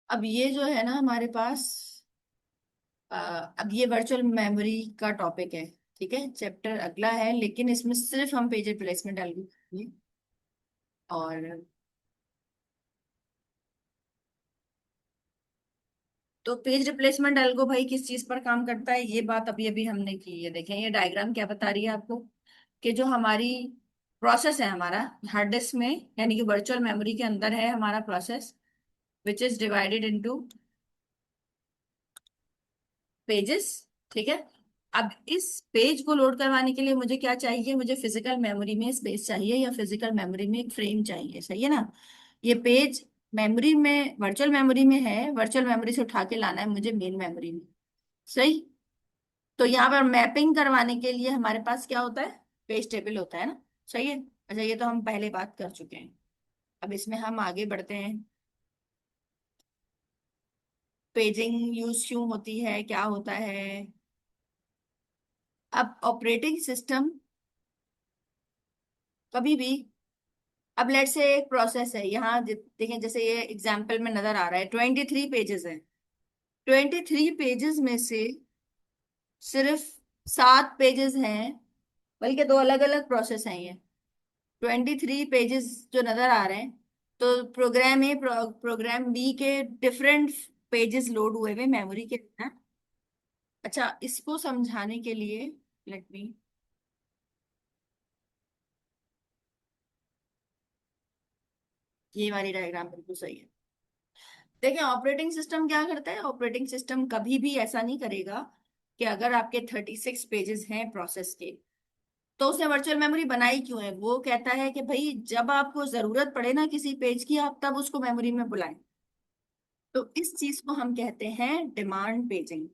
अब ये जो है ना हमारे पास, अब ये वर्चुअल मेमोरी का टॉपिक है। ठीक है, चैप्टर अगला है, लेकिन इसमें सिर्फ हम पेज रिप्लेसमेंट एल्गो करेंगे। और तो पेज रिप्लेसमेंट एल्गो भाई किस चीज पर काम करता है, ये बात अभी अभी हमने की है। देखें ये डायग्राम क्या बता रही है आपको, कि जो हमारी प्रोसेस है हमारा हार्ड डिस्क में, यानी कि वर्चुअल मेमोरी के अंदर है हमारा process, which is divided into pages. ठीक है। अब इस पेज को लोड करवाने के लिए मुझे क्या चाहिए, मुझे फिजिकल मेमोरी में स्पेस चाहिए, या फिजिकल मेमोरी में एक फ्रेम चाहिए। सही है ना। ये पेज मेमोरी में, वर्चुअल मेमोरी में है, वर्चुअल मेमोरी से उठा के लाना है मुझे मेन मेमोरी में। सही। तो यहाँ पर मैपिंग करवाने के लिए हमारे पास क्या होता है, पेज टेबल होता है ना। सही है। अच्छा, ये तो हम पहले बात कर चुके हैं। अब इसमें हम आगे बढ़ते हैं। पेजिंग यूज क्यों होती है, क्या होता है। अब ऑपरेटिंग सिस्टम कभी भी, अब लेट से एक प्रोसेस है यहाँ, देखें जैसे ये एग्जाम्पल में नजर आ रहा है 23 पेजेस है। 23 पेजेस में से सिर्फ 7 पेजेस हैं, बल्कि दो अलग अलग प्रोसेस हैं ये। 23 पेजेस जो नजर आ रहे हैं, तो प्रोग्राम ए प्रोग्राम बी के डिफरेंट पेजेस लोड हुए हुए मेमोरी के अंदर। अच्छा, इसको समझाने के लिए लेट मी, ये वाली डायग्राम बिल्कुल सही है। देखिए ऑपरेटिंग सिस्टम क्या करता है, ऑपरेटिंग सिस्टम कभी भी ऐसा नहीं करेगा कि अगर आपके 36 पेजेस हैं प्रोसेस के, तो उसने वर्चुअल मेमोरी बनाई क्यों है। वो कहता है कि भाई जब आपको जरूरत पड़े ना किसी पेज की, आप तब उसको मेमोरी में बुलाएं। तो इस चीज को हम कहते हैं डिमांड पेजिंग।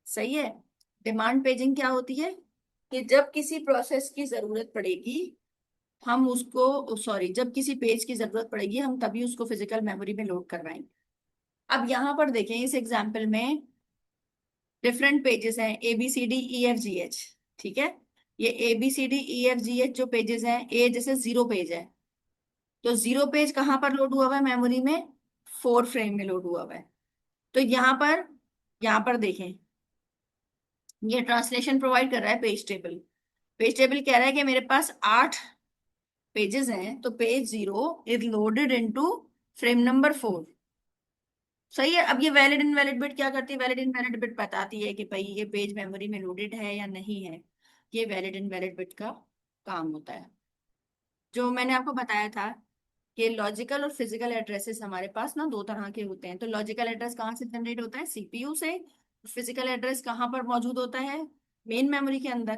सही है। डिमांड पेजिंग क्या होती है, कि जब किसी प्रोसेस की जरूरत पड़ेगी, हम उसको, सॉरी, जब किसी पेज की जरूरत पड़ेगी हम तभी उसको फिजिकल मेमोरी में लोड करवाएंगे। अब यहाँ पर देखें इस एग्जाम्पल में डिफरेंट पेजेस हैं, A B C D E F G H. ठीक है। ये A B C D E F G H जो पेजेस हैं, ए जैसे 0 पेज है, तो 0 पेज कहाँ पर लोड हुआ हुआ है मेमोरी में, 4 फ्रेम में लोड हुआ हुआ है। तो यहाँ पर देखें, ये ट्रांसलेशन प्रोवाइड कर रहा है पेज टेबल। पेज टेबल कह रहा है कि मेरे पास 8 पेजेस हैं, तो page 0 is loaded into frame number 4। सही है। अब ये वैलिड इनवैलिड बिट क्या करती है, वैलिड इनवैलिड बिट बताती है कि भाई ये पेज मेमोरी में लोडेड है या नहीं है। ये वैलिड इनवैलिड बिट का काम होता है। जो मैंने आपको बताया था कि लॉजिकल और फिजिकल एड्रेसेस हमारे पास ना दो तरह के होते हैं। तो लॉजिकल एड्रेस कहाँ से जनरेट होता है, सीपीयू से। फिजिकल एड्रेस कहाँ पर मौजूद होता है, मेन मेमोरी के अंदर।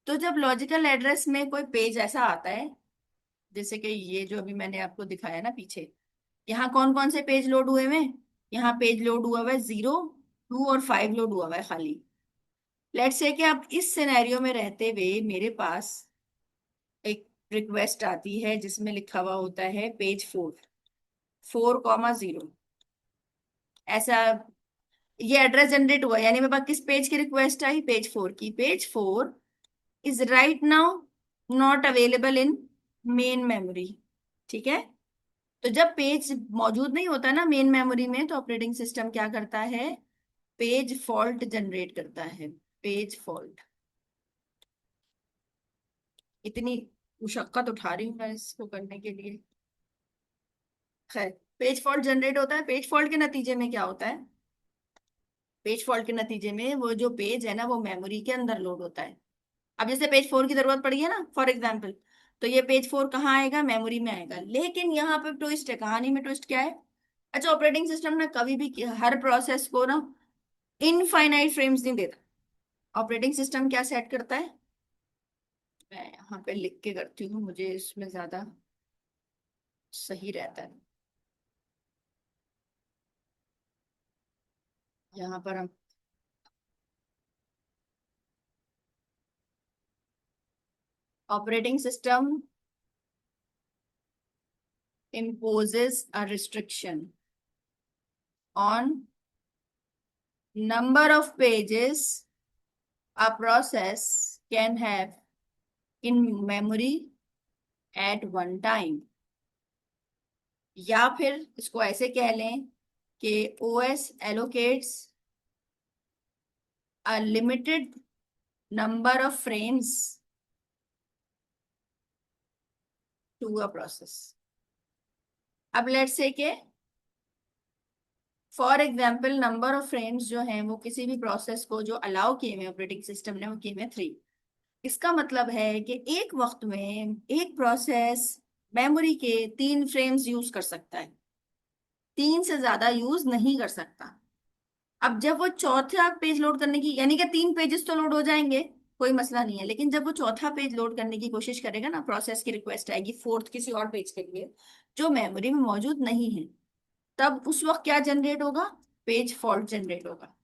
तो जब लॉजिकल एड्रेस में कोई पेज ऐसा आता है, जैसे कि ये जो अभी मैंने आपको दिखाया ना पीछे, यहाँ कौन कौन से पेज लोड हुए हैं, यहाँ पेज लोड हुआ हुआ है 0, 2 और 5 लोड हुआ हुआ है खाली। लेट्स से कि अब इस सिनेरियो में रहते हुए मेरे पास एक रिक्वेस्ट आती है जिसमें लिखा हुआ होता है पेज 4, 4, 0 ऐसा। ये एड्रेस जनरेट हुआ, यानी मेरे पास किस पेज की रिक्वेस्ट आई, पेज 4 की। Page 4 is right now not available in main memory. ठीक है। तो जब पेज मौजूद नहीं होता ना मेन मेमोरी में, तो ऑपरेटिंग सिस्टम क्या करता है, पेज फॉल्ट जनरेट करता है। पेज फॉल्ट, इतनी मुशक्कत उठा रही हूँ मैं इसको करने के लिए। खैर, पेज फॉल्ट जनरेट होता है। पेज फॉल्ट के नतीजे में क्या होता है, पेज फॉल्ट के नतीजे में वो जो पेज है ना वो मेमोरी के अंदर लोड होता है। अब जैसे पेज 4 की जरूरत पड़ी है ना फॉर एग्जाम्पल, तो ये पेज 4 कहाँ आएगा, मेमोरी में आएगा। लेकिन यहाँ पे ट्विस्ट है, कहानी में ट्विस्ट क्या है। अच्छा, ऑपरेटिंग सिस्टम ना कभी भी हर प्रोसेस को ना इनफाइनाइट फ्रेम्स नहीं देता। ऑपरेटिंग सिस्टम क्या सेट करता है, मैं यहाँ पे लिख के करती हूँ, मुझे इसमें ज्यादा सही रहता है। यहाँ पर हम, operating system imposes a restriction on number of pages a process can have in memory at one time. या फिर इसको ऐसे कह लें कि OS allocates a limited number of frames to a process. अब let's say K for example number of frames जो हैं वो किसी भी प्रोसेस को जो अलाउ किए हुए ऑपरेटिंग सिस्टम ने वो किए हुए 3। इसका मतलब है कि एक वक्त में एक प्रोसेस मेमोरी के 3 फ्रेम्स यूज कर सकता है, 3 से ज्यादा यूज नहीं कर सकता। अब जब वो चौथा पेज लोड करने की, यानी कि 3 पेजेस तो लोड हो जाएंगे, कोई मसला नहीं है, लेकिन जब वो चौथा पेज लोड करने की कोशिश करेगा ना, प्रोसेस की रिक्वेस्ट आएगी फोर्थ किसी और पेज के लिए जो मेमोरी में मौजूद नहीं है, तब उस वक्त क्या जनरेट होगा? पेज फॉल्ट जनरेट होगा।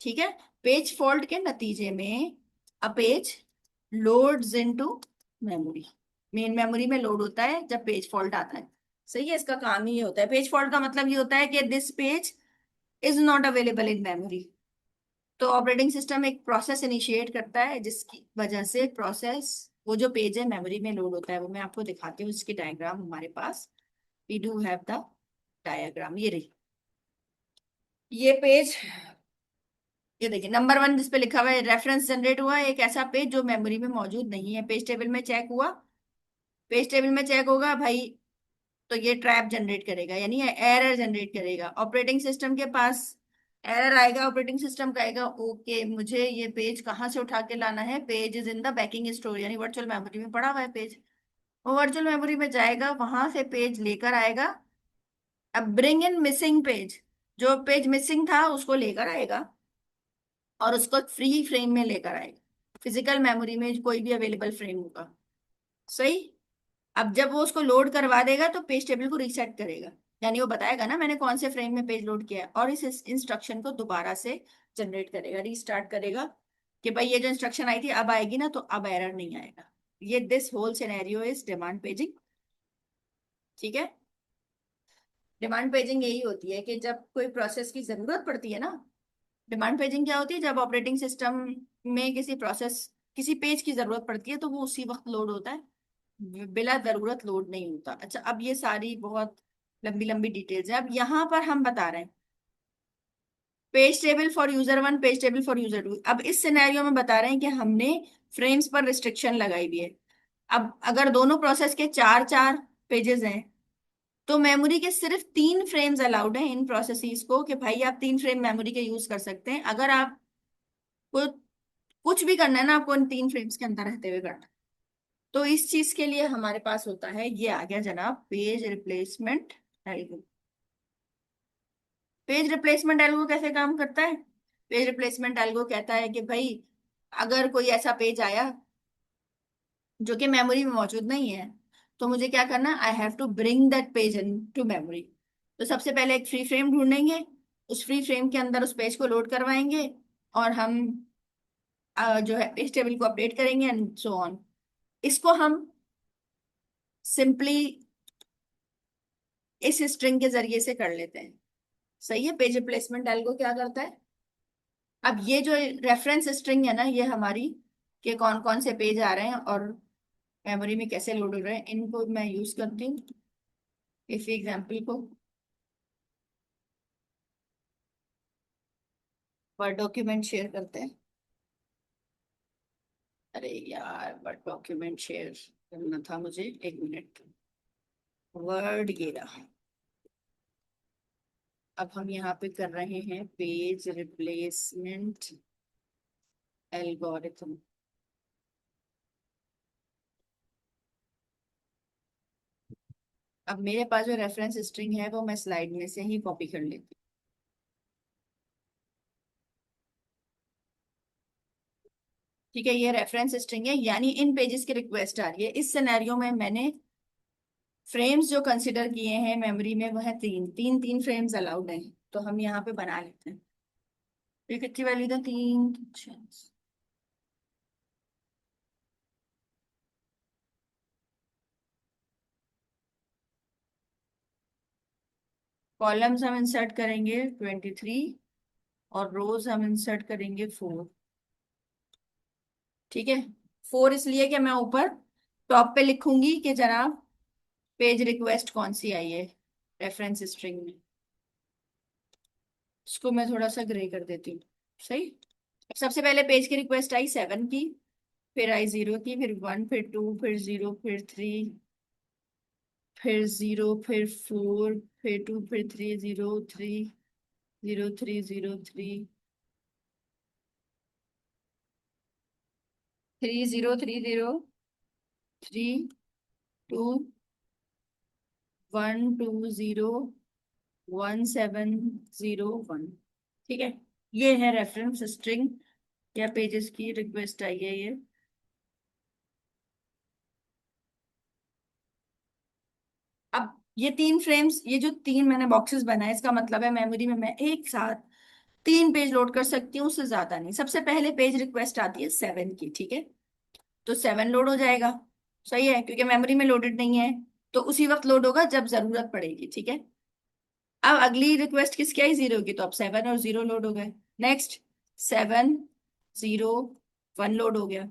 ठीक है। पेज फॉल्ट के नतीजे में a page loads into memory, main memory में लोड होता है जब पेज फॉल्ट आता है। सही है। इसका काम ही ये होता है। पेज फॉल्ट का मतलब ये होता है कि this page is not available in memory. तो ऑपरेटिंग सिस्टम एक प्रोसेस इनिशिएट करता है जिसकी वजह से प्रोसेस, वो जो पेज है मेमोरी में लोड होता है, वो मैं आपको दिखाती हूँ। इसकी डायग्राम हमारे पास, we do have the diagram, ये रही। ये पेज, ये देखिए नंबर 1 जिस पे लिखा हुआ है रेफरेंस जनरेट हुआ है, एक ऐसा पेज जो मेमोरी में मौजूद नहीं है। पेज टेबल में चेक हुआ, पेज टेबल में चेक होगा भाई, तो ये ट्रैप जनरेट करेगा, यानी एरर जनरेट करेगा। ऑपरेटिंग सिस्टम के पास एरर आएगा, ऑपरेटिंग सिस्टम कहेगा ओके मुझे ये पेज कहाँ से उठा के लाना है, page is in the banking store, यानी वर्चुअल मेमोरी में पड़ा हुआ है पेज। वो वर्चुअल मेमोरी में जाएगा, वहां से पेज लेकर आएगा। अब ब्रिंग इन मिसिंग पेज, जो पेज मिसिंग था उसको लेकर आएगा और उसको फ्री फ्रेम में लेकर आएगा, फिजिकल मेमोरी में कोई भी अवेलेबल फ्रेम होगा। सही। अब जब वो उसको लोड करवा देगा तो पेज टेबल को रीसेट करेगा, यानी वो बताएगा ना मैंने कौन से फ्रेम में पेज लोड किया है, और इस इंस्ट्रक्शन को दोबारा से जनरेट करेगा, रीस्टार्ट करेगा कि भाई ये जो इंस्ट्रक्शन आई थी अब आएगी ना, तो अब एरर नहीं आएगा। ये this whole scenario is demand paging. ठीक है। डिमांड पेजिंग यही होती है कि जब कोई प्रोसेस की जरूरत पड़ती है ना, डिमांड पेजिंग क्या होती है, जब ऑपरेटिंग सिस्टम में किसी प्रोसेस, किसी पेज की जरूरत पड़ती है तो वो उसी वक्त लोड होता है, बिला जरूरत लोड नहीं होता। अच्छा, अब ये सारी बहुत लंबी लंबी डिटेल्स है। अब यहाँ पर हम बता रहे हैं page table for user 1, page table for user 2। अब इस सिनेरियो में बता रहे हैं कि हमने फ्रेम्स पर रिस्ट्रिक्शन लगाई हुई है। अब अगर दोनों प्रोसेस के 4 4 पेजेस हैं, तो मेमोरी के सिर्फ 3 फ्रेम्स अलाउड हैं इन प्रोसेसेस को, कि भाई आप 3 फ्रेम मेमोरी के यूज कर सकते हैं। अगर आपको कुछ भी करना है ना, आपको इन 3 फ्रेम्स के अंदर रहते हुए करना है। तो इस चीज के लिए हमारे पास होता है, ये आ गया जनाब page replacement algo. Page replacement algo कैसे काम करता है? पेज रिप्लेसमेंट एल्गो कहता है कि भाई अगर कोई ऐसा पेज आया जो कि मेमोरी में मौजूद नहीं है, तो मुझे क्या करना, I have to bring that page into memory. तो सबसे पहले एक फ्री फ्रेम ढूंढेंगे, उस फ्री फ्रेम के अंदर उस पेज को लोड करवाएंगे, और हम जो है पेज टेबल को अपडेट करेंगे एंड सो ऑन। इसको हम सिंपली इस स्ट्रिंग के जरिए से कर लेते हैं। सही है। पेज रिप्लेसमेंट एल्गो क्या करता है, अब ये जो रेफरेंस स्ट्रिंग है ना, ये हमारी के कौन कौन से पेज आ रहे हैं और मेमोरी में कैसे लोड हो रहे हैं, इनको मैं यूज करती हूँ इसी एग्जाम्पल को। वर्ड डॉक्यूमेंट शेयर करते हैं। अरे यार वर्ड डॉक्यूमेंट शेयर करना था मुझे, 1 मिनट। वर्ड ये रहा। अब हम यहाँ पे कर रहे हैं पेज रिप्लेसमेंट एल्गोरिथम। अब मेरे पास जो रेफरेंस स्ट्रिंग है वो मैं स्लाइड में से ही कॉपी कर लेती हूँ। ठीक है। ये रेफरेंस स्ट्रिंग है, यानी इन पेजेस की रिक्वेस्ट आ रही है। इस सिनेरियो में मैंने फ्रेम्स जो कंसिडर किए हैं मेमोरी में, वह है 3 3 3 फ्रेम्स अलाउड हैं। तो हम यहाँ पे बना लेते हैं। ये कितनी वैल्यू था, 3। कॉलम्स हम इंसर्ट करेंगे 23, और रोज हम इंसर्ट करेंगे 4। ठीक है। 4 इसलिए कि मैं ऊपर टॉप पे लिखूंगी कि जनाब पेज रिक्वेस्ट कौन सी आई है। रेफरेंस स्ट्रिंग में। इसको मैं थोड़ा सा ग्रे कर देती हूँ। सही। अब सबसे पहले पेज की रिक्वेस्ट आई 7 की, फिर आई 0 की, फिर 1, फिर 2, फिर 0, फिर 3, फिर 0, फिर 4, फिर 2, फिर 3, 0, 3, 0, 3, 0, 3, 3, 0, 3, 0, 3, 2, 1, 2, 0, 1, 7, 0, 1। ठीक है। ये है रेफरेंस स्ट्रिंग। क्या पेजेस की रिक्वेस्ट आई है ये। अब ये 3 फ्रेम्स, ये जो 3 मैंने बॉक्सेस बनाए, इसका मतलब है मेमोरी में मैं एक साथ 3 पेज लोड कर सकती हूँ, उससे ज्यादा नहीं। सबसे पहले पेज रिक्वेस्ट आती है 7 की, ठीक है। तो 7 लोड हो जाएगा। सही है, क्योंकि मेमोरी में लोडेड नहीं है। तो उसी वक्त लोड होगा जब जरूरत पड़ेगी, ठीक है। अब अगली रिक्वेस्ट किसकी आई, 0 की, तो अब 7 और 0 लोड हो गए। नेक्स्ट 7, 0, 1 लोड हो गया।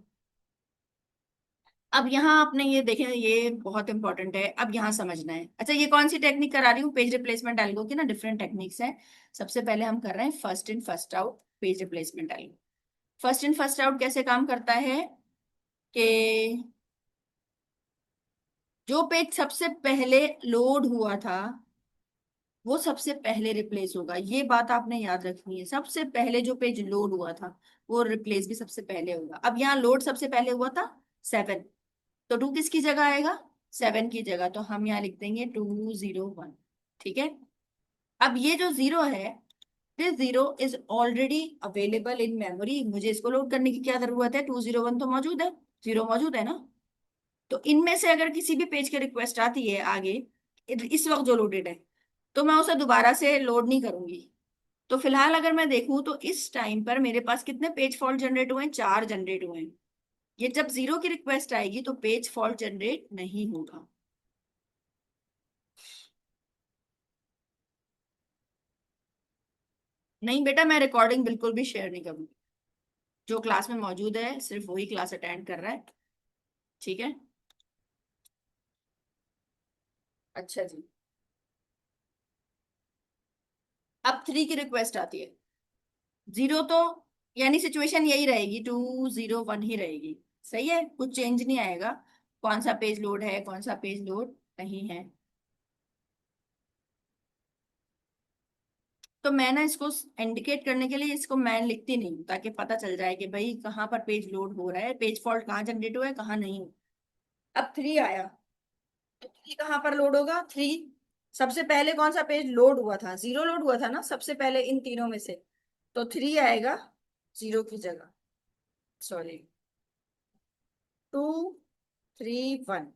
अब यहाँ आपने ये देखें, ये बहुत इंपॉर्टेंट है, अब यहाँ समझना है। अच्छा, ये कौन सी टेक्निक करा रही हूँ, पेज रिप्लेसमेंट एल्गो की ना डिफरेंट टेक्निक्स हैं। सबसे पहले हम कर रहे हैं first in first out page replacement algo. First in first out कैसे काम करता है कि जो पेज सबसे पहले लोड हुआ था वो सबसे पहले रिप्लेस होगा। ये बात आपने याद रखनी है, सबसे पहले जो पेज लोड हुआ था वो रिप्लेस भी सबसे पहले होगा। अब यहाँ लोड सबसे पहले हुआ था 7, तो 2 किसकी जगह आएगा, 7 की जगह, तो हम यहाँ लिख देंगे 201। ठीक है। अब ये जो 0 है, this 0 is already available in memory, मुझे इसको लोड करने की क्या जरूरत है, 201 तो मौजूद है, 0 मौजूद है ना। तो इनमें से अगर किसी भी पेज की रिक्वेस्ट आती है आगे, इस वक्त जो लोडेड है, तो मैं उसे दोबारा से लोड नहीं करूंगी। तो फिलहाल अगर मैं देखूं तो इस टाइम पर मेरे पास कितने पेज फॉल्ट जनरेट हुए हैं, 4 जनरेट हुए हैं। ये जब 0 की रिक्वेस्ट आएगी तो पेज फॉल्ट जनरेट नहीं होगा। नहीं बेटा, मैं रिकॉर्डिंग बिल्कुल भी शेयर नहीं करूंगी। जो क्लास में मौजूद है सिर्फ वही क्लास अटेंड कर रहा है। ठीक है। अच्छा जी। अब 3 की रिक्वेस्ट आती है, 0 तो, यानी सिचुएशन यही रहेगी, 201 ही रहेगी। सही है, कुछ चेंज नहीं आएगा। कौन सा पेज लोड है, कौन सा पेज लोड नहीं है। तो मैं ना इसको इंडिकेट करने के लिए इसको मैं लिखती नहीं हूँ, ताकि पता चल जाए कि भाई कहाँ पर पेज लोड हो रहा है, पेज फॉल्ट कहाँ जनरेट हुआ है, कहाँ नहीं। अब 3 आया, तो 3 कहाँ पर लोड होगा, 3 सबसे पहले कौन सा पेज लोड हुआ था, 0 लोड हुआ था ना सबसे पहले इन तीनों में से। तो 3 आएगा 0 की जगह। सॉरी, 2, 3, 1।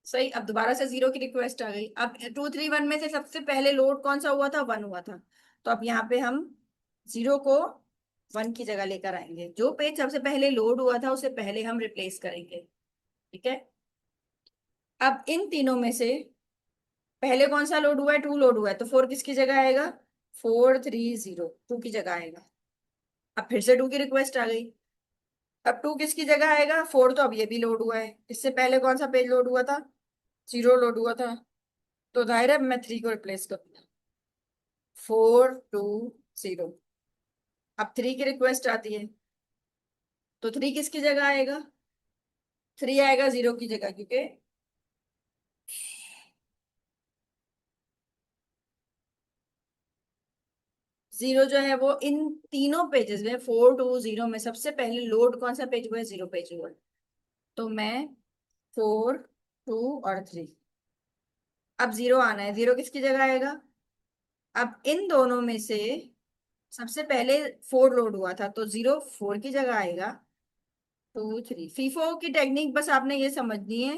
सही। अब दोबारा से 0 की रिक्वेस्ट आ गई। अब 2, 3, 1 में से सबसे पहले लोड कौन सा हुआ था, 1 हुआ था। तो अब यहाँ पे हम 0 को 1 की जगह लेकर आएंगे। जो पेज सबसे पहले लोड हुआ था उसे पहले हम रिप्लेस करेंगे। ठीक है। अब इन तीनों में से पहले कौन सा लोड हुआ है, 2 लोड हुआ है, तो 4 किसकी जगह आएगा, 4, 3, 0, 2 की जगह आएगा। अब फिर से 2 की रिक्वेस्ट आ गई। अब 2 किसकी जगह आएगा, 4 तो अब ये भी लोड हुआ है, इससे पहले कौन सा पेज लोड हुआ था, 0 लोड हुआ था। तो जाहिर है मैं 3 को रिप्लेस करूंगा, 4, 2, 0। अब 3 की रिक्वेस्ट आती है, तो 3 किसकी जगह आएगा, 3 आएगा 0 की जगह, क्योंकि 0 जो है वो इन तीनों पेजेस में, 4, 2, 0 में सबसे पहले लोड कौन सा पेज हुआ है, 0 पेज हुआ है। तो मैं 4, 2 और 3, अब 0 आना है, 0 किसकी जगह आएगा। अब इन दोनों में से सबसे पहले 4 लोड हुआ था, तो 0 4 की जगह आएगा। 2, 3, फीफो की टेक्निक बस आपने ये समझनी है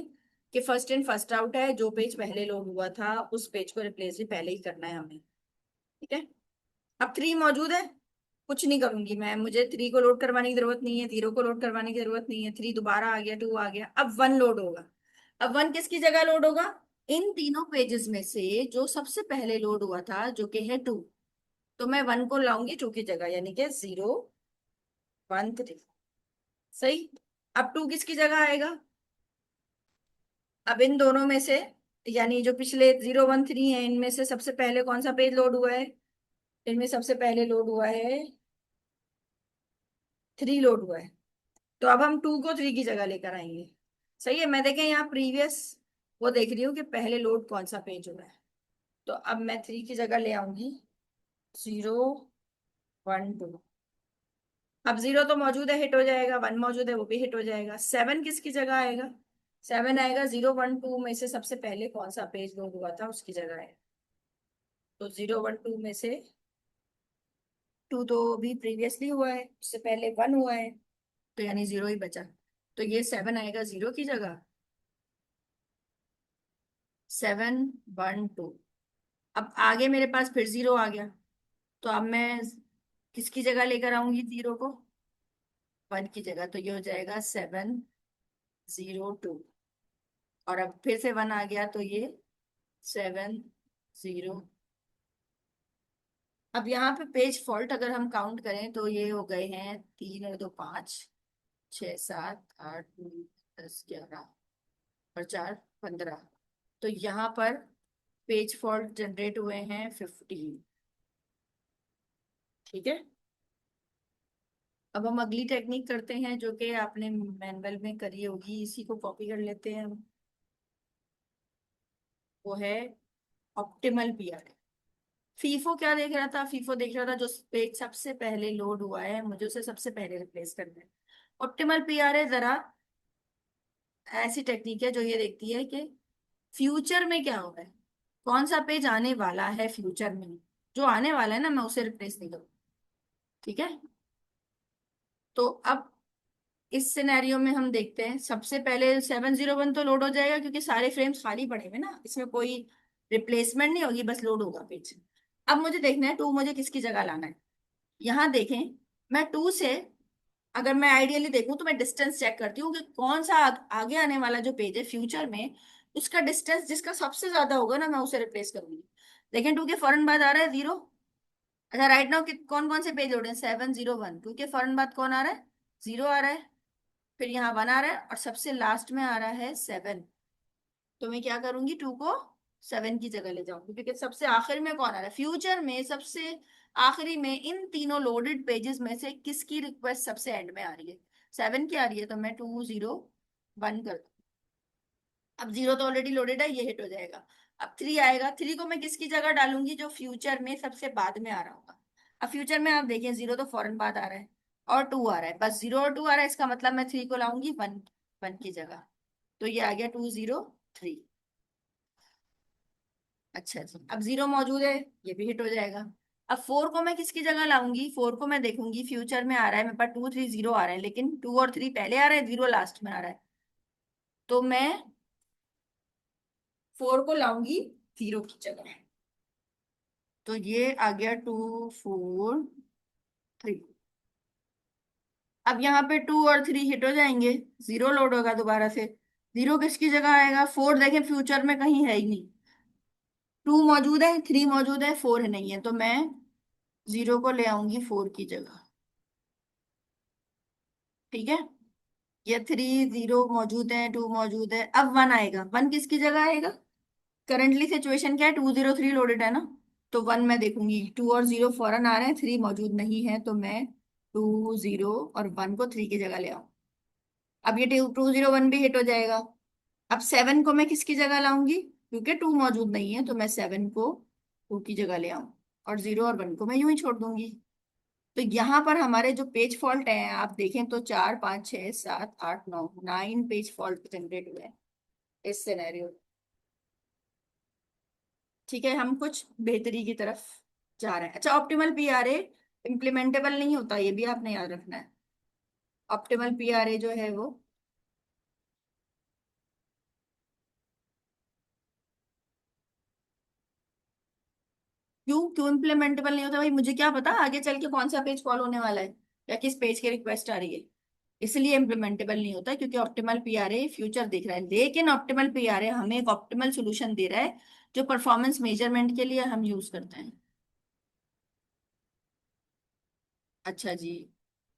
कि फर्स्ट इन फर्स्ट आउट है, जो पेज पहले लोड हुआ था उस पेज को रिप्लेस भी पहले ही करना है हमें। ठीक है। अब 3 मौजूद है, कुछ नहीं करूंगी मैं, मुझे 3 को लोड करवाने की जरूरत नहीं है, 0 को लोड करवाने की जरूरत नहीं है। 3 दोबारा आ गया, 2 आ गया, अब 1 लोड होगा। अब 1 किसकी जगह लोड होगा, इन तीनों पेजेस में से जो सबसे पहले लोड हुआ था जो कि है 2, तो मैं 1 को लाऊंगी 2 की जगह, यानी कि 0, 1, 3। सही। अब 2 किसकी जगह आएगा, अब इन दोनों में से यानी जो पिछले 0 1 3 है, इनमें से सबसे पहले कौन सा पेज लोड हुआ है? इनमें सबसे पहले लोड हुआ है 3 लोड हुआ है। तो अब हम 2 को 3 की जगह लेकर आएंगे। सही है, मैं देखें यहाँ प्रीवियस वो देख रही हूँ कि पहले लोड कौन सा पेज हुआ है। तो अब मैं 3 की जगह ले आऊंगी 0 1 2। अब 0 तो मौजूद है, हिट हो जाएगा। 1 मौजूद है, वो भी हिट हो जाएगा। 7 किसकी जगह आएगा? 7 आएगा 0 1 2 में से सबसे पहले कौन सा पेज लोड हुआ था उसकी जगह है। तो 0 1 2 में से 2 तो भी प्रीवियसली हुआ है, उससे पहले 1 हुआ है, तो यानी 0 ही बचा। तो ये 7 आएगा 0 की जगह। 7 1 2। अब आगे मेरे पास फिर 0 आ गया। तो अब मैं किसकी जगह लेकर आऊंगी 0 को? 1 की जगह। तो ये हो जाएगा 7 0 2। और अब फिर से 1 आ गया, तो ये 7 0। अब यहाँ पे पेज फॉल्ट अगर हम काउंट करें तो ये हो गए हैं 3 और 2 5 6 7 8 9 10 11 और 4 15। तो यहाँ पर पेज फॉल्ट जनरेट हुए हैं 15। ठीक है। अब हम अगली टेक्निक करते हैं जो कि आपने मैनुअल में करी होगी, इसी को कॉपी कर लेते हैं हम। वो है ऑप्टिमल पीआर। फीफो क्या देख रहा था? फीफो देख रहा था जो पेज सबसे पहले लोड हुआ है मुझे उसे सबसे पहले रिप्लेस करना है। ऑप्टिमल पीआर है जरा ऐसी टेक्निक है जो ये देखती है कि फ्यूचर में क्या हो रहा है, कौन सा पेज आने वाला है फ्यूचर में। जो आने वाला है ना, मैं उसे रिप्लेस नहीं करूँ। ठीक है। तो अब इस सिनेरियो में हम देखते हैं, सबसे पहले 7 0 1 तो लोड हो जाएगा क्योंकि सारे फ्रेम्स खाली पड़े हुए ना, इसमें कोई रिप्लेसमेंट नहीं होगी, बस लोड होगा पेज। अब मुझे देखना है 2 मुझे किसकी जगह लाना है। यहाँ देखें, मैं 2 से अगर मैं आइडियली देखूं तो मैं डिस्टेंस चेक करती हूँ कि कौन सा आगे आने वाला जो पेज है फ्यूचर में, उसका डिस्टेंस जिसका सबसे ज्यादा होगा ना, मैं उसे रिप्लेस करूंगी। लेकिन 2 के फौरन बाद आ रहा है 0। अच्छा, राइट नाउ कौन कौन से पेज हो रहे हैं? 7 0 1। 2 के फौरन बाद कौन आ रहा है? 0 आ रहा है। फिर यहाँ 1 आ रहा है और सबसे लास्ट में आ रहा है 7। तो मैं क्या करूंगी? 2 को 7 की जगह ले जाऊंगी क्योंकि सबसे आखिर में कौन आ रहा है फ्यूचर में? सबसे आखिरी में इन तीनों लोडेड पेजेस में से किसकी रिक्वेस्ट सबसे एंड में आ रही है? 7 की आ रही है, तो मैं 2 0 1 कर दूं। अब 0 तो ऑलरेडी लोडेड है, ये हिट हो जाएगा। अब 3 आएगा, 3 को मैं किसकी जगह डालूंगी? जो फ्यूचर में सबसे बाद में आ रहा होगा। अब फ्यूचर में आप देखें 0 तो फौरन बाद आ रहा है और 2 आ रहा है, बस 0 और 2 आ रहा है, इसका मतलब मैं 3 को लाऊंगी 1 1 की जगह। तो ये आ गया 2 0 3। अच्छा जी, अब 0 मौजूद है, ये भी हिट हो जाएगा। अब 4 को मैं किसकी जगह लाऊंगी? 4 को मैं देखूंगी फ्यूचर में आ रहा है, मेरे पास 2 3 0 आ रहे हैं, लेकिन 2 और 3 पहले आ रहे हैं, 0 लास्ट में आ रहा है। तो मैं 4 को लाऊंगी 0 की जगह। तो ये आ गया 2 4 3। अब यहाँ पे 2 और 3 हिट हो जाएंगे, 0 लोड होगा दोबारा से। 0 किसकी जगह आएगा? 4 देखें फ्यूचर में कहीं है ही नहीं। 2 मौजूद है, 3 मौजूद है, 4 नहीं है, तो मैं 0 को ले आऊंगी 4 की जगह। ठीक है। ये 3 0 मौजूद है, 2 मौजूद है, अब 1 आएगा। 1 किसकी जगह आएगा? करंटली सिचुएशन क्या है? 2 0 3 लोडेड है ना। तो 1 मैं देखूंगी, 2 और 0 फौरन आ रहे हैं, 3 मौजूद नहीं है, तो मैं 2 0 और 1 को 3 की जगह ले आऊं। अब ये 2 0 1 भी हिट हो जाएगा। अब 7 को मैं किसकी जगह लाऊंगी? क्योंकि 2 मौजूद नहीं है, तो मैं 7 को 2 की जगह ले आऊं। और 0 और 1 को मैं यूं ही छोड़ दूंगी। तो यहाँ पर हमारे जो पेज फॉल्ट है आप देखें तो 4 5 6 7 8 9 पेज फॉल्ट जनरेट हुए हैं इस सिनेरियो। ठीक है, हम कुछ बेहतरी की तरफ जा रहे हैं। अच्छा, ऑप्टिमल पीआरए इम्प्लीमेंटेबल नहीं होता, ये भी आपने याद रखना है। ऑप्टिमल पीआरए जो है वो क्यों क्यों इम्प्लीमेंटेबल नहीं होता भाई? मुझे क्या पता आगे चल के कौन सा पेज कॉल होने वाला है या किस पेज की रिक्वेस्ट आ रही है। इसलिए इम्प्लीमेंटेबल नहीं होता क्योंकि ऑप्टिमल पीआरए फ्यूचर देख रहा है, लेकिन ऑप्टिमल पीआरए हमें एक ऑप्टिमल सोल्यूशन दे रहा है जो परफॉर्मेंस मेजरमेंट के लिए हम यूज करते हैं। अच्छा जी,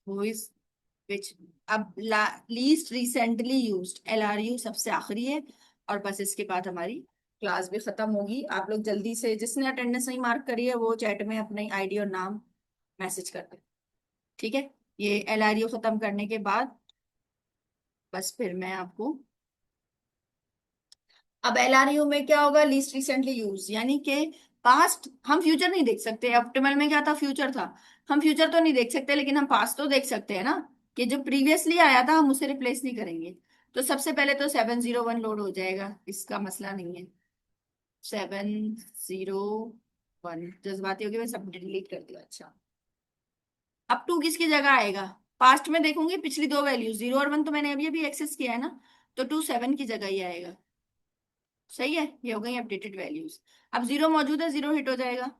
वो इज विच। अब लीस्ट रिसेंटली यूज्ड, LRU सबसे आखिरी है और बस इसके बाद हमारी क्लास भी खत्म होगी, आप लोग जल्दी से, जिसने अटेंडेंस नहीं मार्क करी है वो चैट में अपनी आईडी और नाम मैसेज कर दे। ठीक है, ये एलआरयू खत्म करने के बाद बस फिर मैं आपको, अब एलआरयू में क्या होगा, लीस्ट रिसेंटली यूज, यानी कि पास्ट, हम फ्यूचर नहीं देख सकते, ऑप्टिमल में क्या था, फ्यूचर था। हम फ्यूचर तो नहीं देख सकते लेकिन हम पास्ट तो देख सकते हैं ना, कि जो प्रीवियसली आया था हम उसे रिप्लेस नहीं करेंगे। तो सबसे पहले तो 701 लोड हो जाएगा, इसका मसला नहीं है। 701 जज्बाती होगी, मैं सब डिलीट कर दिया। अच्छा, अब टू किसकी जगह आएगा, पास्ट में देखूंगी पिछली दो वैल्यू 0 और 1 तो मैंने अभी अभी एक्सेस किया है ना, तो 2 7 की जगह ही आएगा। सही है, ये हो गई अपडेटेड वैल्यूज। अब 0 मौजूद है, 0 हिट हो जाएगा।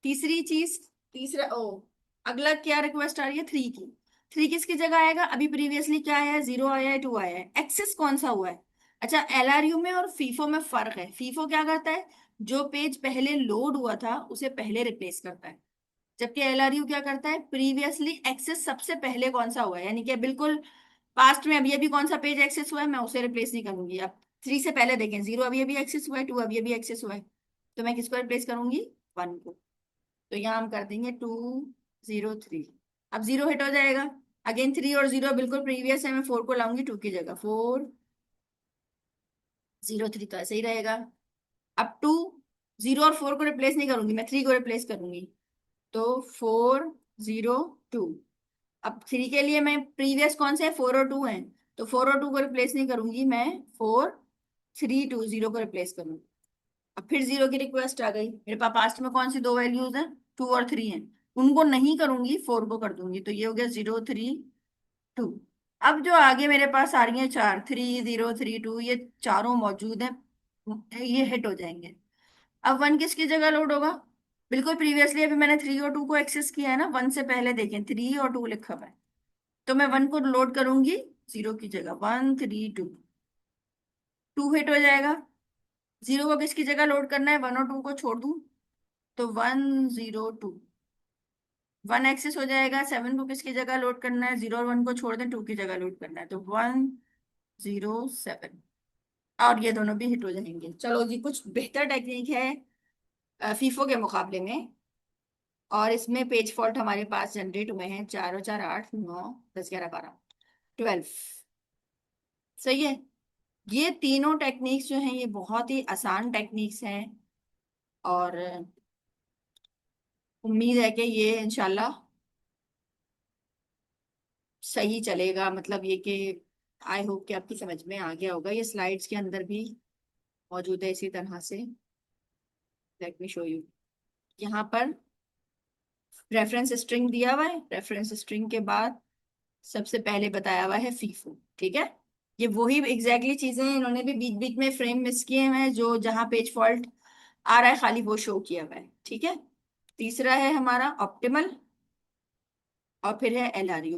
तीसरी चीज, तीसरा ओ, अगला क्या रिक्वेस्ट आ रही है, 3 की। 3 किसकी जगह आएगा, अभी प्रीवियसली क्या आया है, 0 आया है, 2 आया है, एक्सेस कौन सा हुआ है। अच्छा, एलआरयू में और फीफो में फर्क है, फीफो क्या करता है, जो पेज पहले लोड हुआ था उसे पहले रिप्लेस करता है, जबकि एलआरयू क्या करता है, प्रीवियसली एक्सेस सबसे पहले कौन सा हुआ है, यानी कि बिल्कुल पास्ट में अभी अभी कौन सा पेज एक्सेस हुआ है मैं उसे रिप्लेस नहीं करूंगी। अब 3 से पहले देखें, 0 अभी अभी एक्सेस हुआ है, 2 अभी अभी एक्सेस हुआ है, तो मैं किसको रिप्लेस करूंगी, 1 को। तो यहाँ हम कर देंगे 2 0 3। अब 0 हिट हो जाएगा, अगेन 3 और 0 बिल्कुल प्रीवियस है, मैं 4 को लाऊंगी 2 की जगह, 4 0 3 तो ऐसे ही रहेगा। अब 2 0 और 4 को रिप्लेस नहीं करूंगी, मैं 3 को रिप्लेस करूंगी, तो 4 0 2। अब 3 के लिए मैं प्रीवियस कौन से है, 4 और 2 हैं, तो 4 और 2 को रिप्लेस नहीं करूंगी, मैं 4 3 2 0 को रिप्लेस करूंगी। अब फिर 0 की रिक्वेस्ट आ गई, मेरे पास पास्ट में कौन सी दो वैल्यूज हैं, 2 और 3 हैं, उनको नहीं करूंगी, 4 को कर दूंगी, तो ये हो गया 0 3 2। अब जो आगे मेरे पास आ रही है चार, 3 0 3 2, ये चारों मौजूद हैं, ये हिट हो जाएंगे। अब 1 किसकी जगह लोड होगा, बिल्कुल प्रीवियसली अभी मैंने 3 और 2 को एक्सेस किया है ना, 1 से पहले देखें 3 और 2 लिखा हुआ है, तो मैं 1 को लोड करूंगी 0 की जगह, 1 3 2, 2 हिट हो जाएगा। 0 को किसकी जगह लोड करना है, 1 और 2 को छोड़ दूं, तो 1 0 2, 1 एक्सेस हो जाएगा। 7 को किसकी जगह लोड करना है, 0 और 1 को छोड़ दें, 2 की जगह लोड करना है, तो 1 0 7, और ये दोनों भी हिट हो जाएंगे। चलो जी, कुछ बेहतर टेक्निक है फीफो के मुकाबले में, और इसमें पेज फॉल्ट हमारे पास जनरेट हुए हैं 4 और 4 8 9 10 11 12 12। सही है, ये तीनों टेक्निक्स जो हैं ये बहुत ही आसान टेक्निक्स हैं, और उम्मीद है कि ये इंशाल्लाह सही चलेगा, मतलब ये कि आई होप कि आपकी समझ में आ गया होगा, ये स्लाइड्स के अंदर भी मौजूद है इसी तरह से। लेट मी शो यू, यहाँ पर रेफरेंस स्ट्रिंग दिया हुआ है, रेफरेंस स्ट्रिंग के बाद सबसे पहले बताया हुआ है फीफो। ठीक है, ये वही एग्जैक्टली चीजें हैं, इन्होंने भी बीच बीच में फ्रेम मिस किए हुए हैं, जो जहां पेज फॉल्ट आ रहा है खाली वो शो किया हुआ है। ठीक है, तीसरा है हमारा ऑप्टिमल, और फिर है एलआरयू।